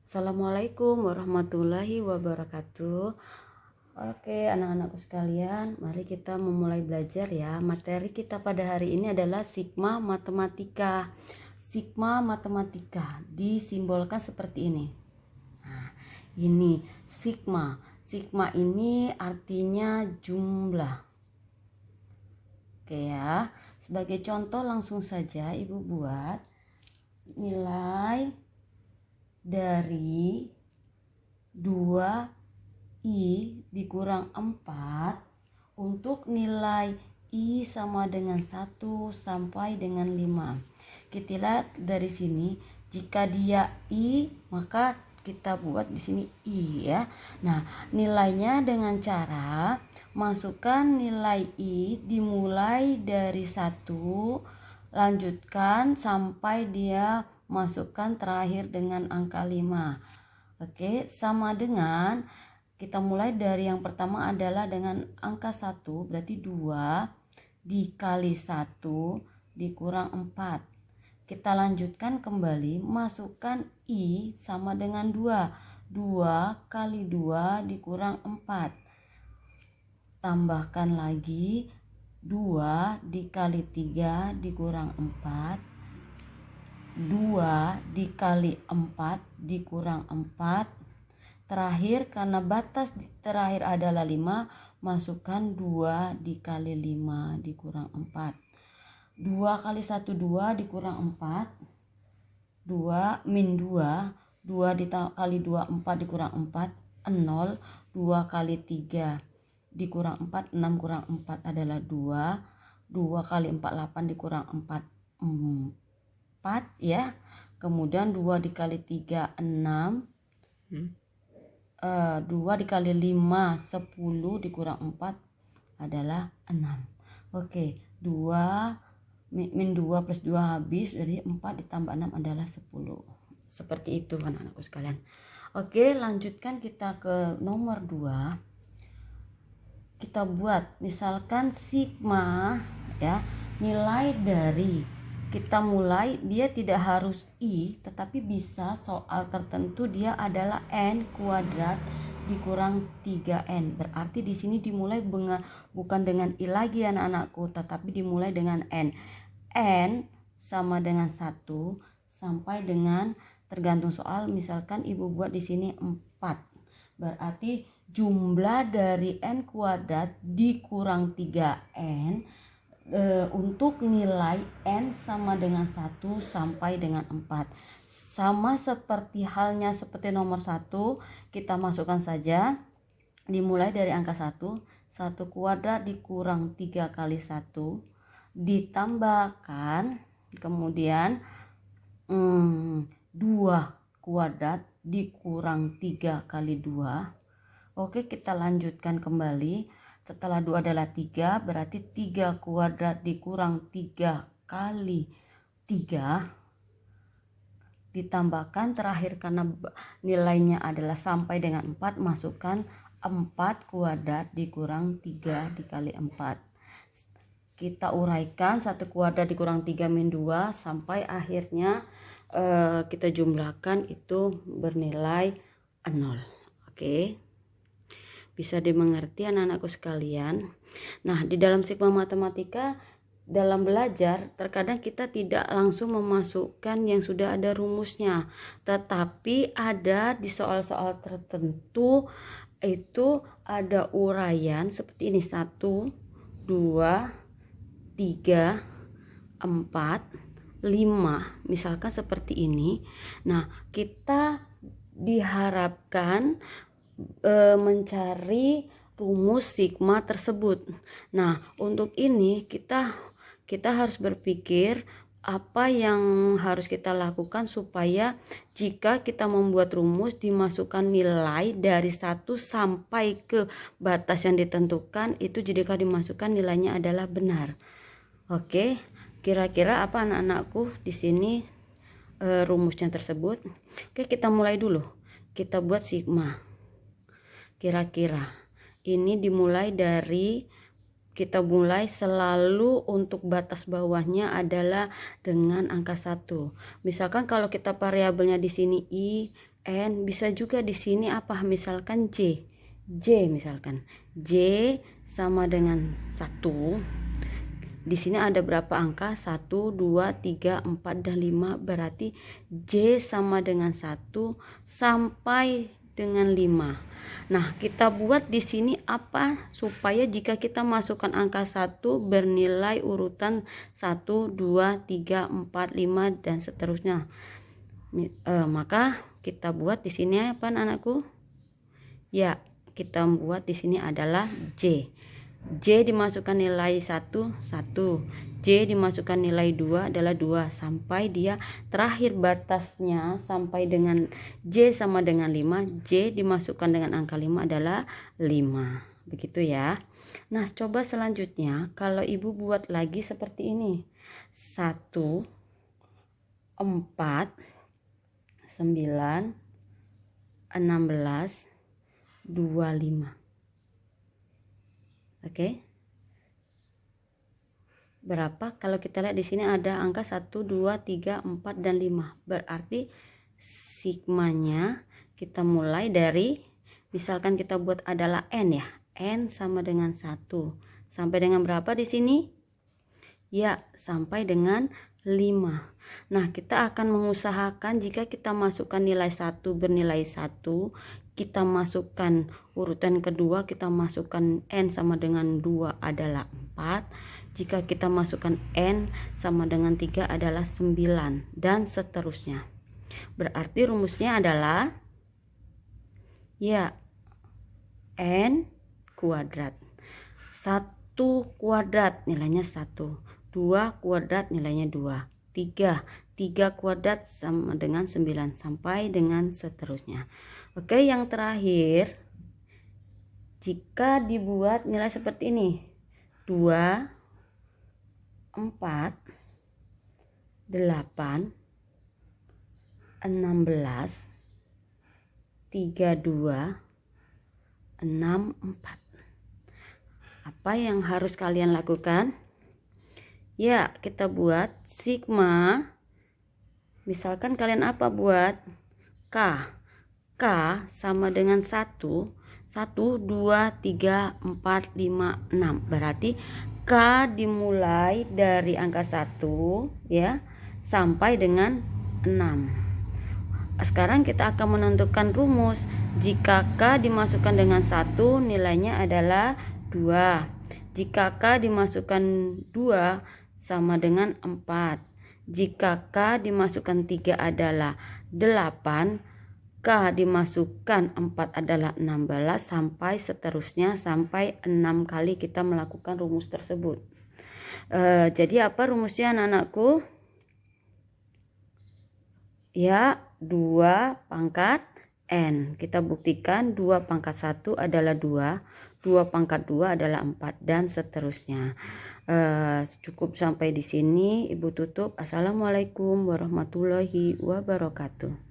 Assalamualaikum warahmatullahi wabarakatuh. Oke, anak-anakku sekalian, mari kita memulai belajar ya. Materi kita pada hari ini adalah sigma matematika. Sigma matematika disimbolkan seperti ini. Nah, ini sigma. Sigma ini artinya jumlah. Oke ya. Sebagai contoh langsung saja Ibu buat nilai dari 2i dikurang 4 untuk nilai i sama dengan 1 sampai dengan 5. Kita lihat dari sini, jika dia i maka kita buat di sini i ya. Nah, nilainya dengan cara masukkan nilai i dimulai dari 1, lanjutkan sampai dia masukkan terakhir dengan angka 5. Oke, sama dengan kita mulai dari yang pertama adalah dengan angka 1, berarti 2 dikali 1 dikurang 4. Kita lanjutkan kembali, masukkan i sama dengan 2. 2 kali 2 dikurang 4. Tambahkan lagi 2 dikali 3 dikurang 4. 2 dikali 4 dikurang 4. Terakhir, karena batas terakhir adalah 5, masukkan 2 dikali 5 dikurang 4. 2 kali 1 2 dikurang 4. 2 min 2. 2 dikali 2 4 dikurang 4 0. 2 kali 3 dikurang 4, 6 kurang 4 adalah 2. 2 kali 4 8 dikurang 4 4 ya. Kemudian 2 dikali 3 6. 2 dikali 5 10 dikurang 4 adalah 6. Oke, 2 min 2 plus 2 habis, jadi 4 ditambah 6 adalah 10. Seperti itu anak-anakku sekalian. Oke, lanjutkan kita ke nomor 2. Kita buat misalkan sigma ya, nilai dari, kita mulai dia tidak harus i, tetapi bisa soal tertentu dia adalah n kuadrat dikurang 3n. Berarti di sini dimulai bukan dengan i lagi anak-anakku, tetapi dimulai dengan n. N sama dengan 1 sampai dengan, tergantung soal, misalkan ibu buat di sini 4. Berarti jumlah dari n kuadrat dikurang 3n untuk nilai n sama dengan 1 sampai dengan 4. Sama seperti halnya seperti nomor 1, kita masukkan saja dimulai dari angka 1. 1 kuadrat dikurang 3 kali 1 ditambahkan kemudian 2 kuadrat dikurang 3 kali 2. Oke, kita lanjutkan kembali. Setelah 2 adalah 3, berarti 3 kuadrat dikurang 3 kali 3 ditambahkan terakhir, karena nilainya adalah sampai dengan 4, masukkan 4 kuadrat dikurang 3 dikali 4. Kita uraikan 1 kuadrat dikurang 3 min 2 sampai akhirnya kita jumlahkan itu bernilai 0. Oke, bisa dimengerti anak-anakku sekalian. Nah, di dalam sigma matematika, dalam belajar terkadang kita tidak langsung memasukkan yang sudah ada rumusnya, tetapi ada di soal-soal tertentu itu ada uraian seperti ini: 1 2 3 4 5, misalkan seperti ini. Nah, kita diharapkan mencari rumus sigma tersebut. Nah, untuk ini kita harus berpikir apa yang harus kita lakukan supaya jika kita membuat rumus dimasukkan nilai dari 1 sampai ke batas yang ditentukan, itu jika dimasukkan nilainya adalah benar. Oke, kira-kira apa anak-anakku di sini rumusnya tersebut? Oke, kita mulai dulu. Kita buat sigma. Kira-kira ini dimulai dari, kita mulai selalu untuk batas bawahnya adalah dengan angka 1. Misalkan kalau kita variabelnya di sini i, N, bisa juga di sini apa? Misalkan J. J misalkan. J sama dengan 1. Di sini ada berapa angka? 1, 2, 3, 4, dan 5. Berarti J sama dengan 1 sampai dengan 5. Nah, kita buat di sini apa? Supaya jika kita masukkan angka 1 bernilai urutan 1, 2, 3, 4, 5, dan seterusnya. Maka kita buat di sini apa anakku? Ya, kita buat di sini adalah J. J dimasukkan nilai 1, 1. J dimasukkan nilai 2 adalah 2 sampai dia terakhir batasnya sampai dengan J sama dengan 5. J dimasukkan dengan angka 5 adalah 5. Begitu ya. Nah, coba selanjutnya kalau Ibu buat lagi seperti ini. 1, 4, 9, 16, 25. Oke. Berapa? Kalau kita lihat di sini ada angka 1, 2, 3, 4, dan 5. Berarti sigmanya kita mulai dari, misalkan kita buat adalah N ya. N sama dengan 1. Sampai dengan berapa di sini? Ya, sampai dengan 5. Nah, kita akan mengusahakan jika kita masukkan nilai 1 bernilai 1, kita masukkan urutan kedua, kita masukkan N sama dengan 2 adalah 4. Jika kita masukkan N sama dengan 3 adalah 9, dan seterusnya. Berarti rumusnya adalah ya N kuadrat. 1 kuadrat nilainya 1. 2 kuadrat nilainya 2. 3 kuadrat sama dengan 9 sampai dengan seterusnya. Oke, yang terakhir, jika dibuat nilai seperti ini, 2, 4, 8, 16, 32, 6, 4. Apa yang harus kalian lakukan? Ya, kita buat sigma. Misalkan kalian apa buat? K. K sama dengan 1, 1, 2, 3, 4, 5, 6. Berarti K dimulai dari angka 1 ya sampai dengan 6. Sekarang kita akan menentukan rumus. Jika K dimasukkan dengan 1 nilainya adalah 2. Jika K dimasukkan 2 sama dengan 4. Jika K dimasukkan 3 adalah 8. K dimasukkan 4 adalah 16 sampai seterusnya, sampai 6 kali kita melakukan rumus tersebut. Jadi apa rumusnya anak-anakku? Ya, 2 pangkat N. Kita buktikan 2 pangkat 1 adalah 2. 2 pangkat 2 adalah 4, dan seterusnya. Cukup sampai di sini. Ibu tutup. Assalamualaikum warahmatullahi wabarakatuh.